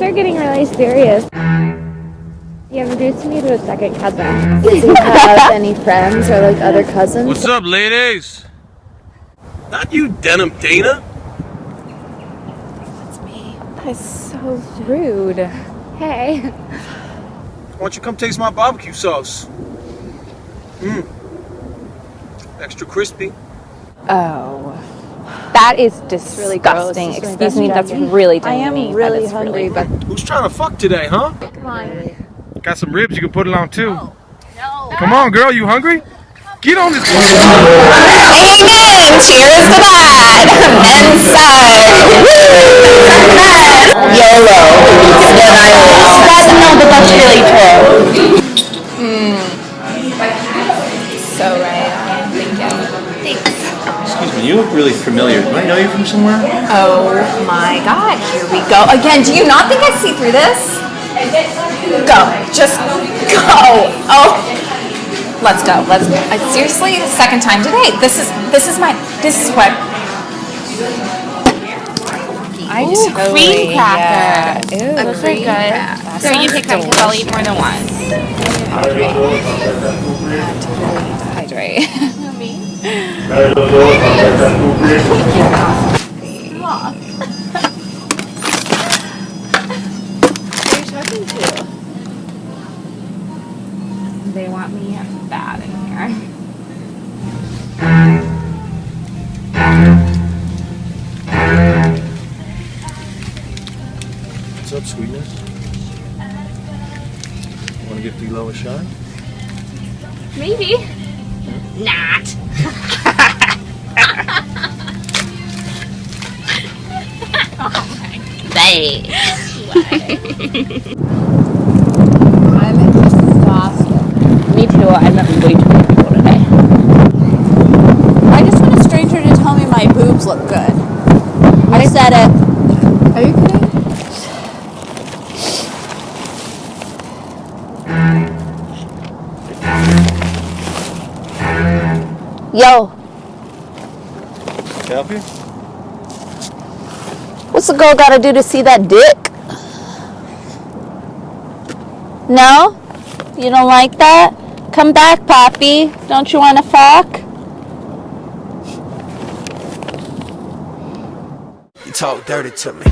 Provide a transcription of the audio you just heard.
are getting really serious. You introduced me to a second cousin. Does he have any friends or like other cousins? What's up, ladies? Not you, Denim Dana. That's me. That's so rude. Hey. Why don't you come taste my barbecue sauce? Extra crispy. Oh. That is disgusting. Really Excuse me, that's really tiny. I am really hungry, but Who's trying to fuck today, huh? Come on. Got some ribs you can put it on too. No. Come on, girl, you hungry? Get on this. Amen! Cheers to that! And YOLO. No, but that's really true. So right. Thanks. Excuse me, you look really familiar. Do I know you from somewhere? Oh my god, here we go. Again, do you not think I see through this? Go. Just go. Oh. Let's go. Seriously, the second time today. This is what. Cream cracker. Yeah. Those are good. So you pick them because I'll eat more than one. Hydrate. They want me bad in here. What's up, sweetness? Want to give D-Lo a shot? Maybe. Not. Oh my god. I'm exhausted. Me too. I met way too many people today. I just want a stranger to tell me my boobs look good. I said it. Are you kidding? Yo, Can I help you? what's a girl gotta do to see that dick? No? You don't like that? Come back, Poppy. Don't you want to fuck? You talk dirty to me.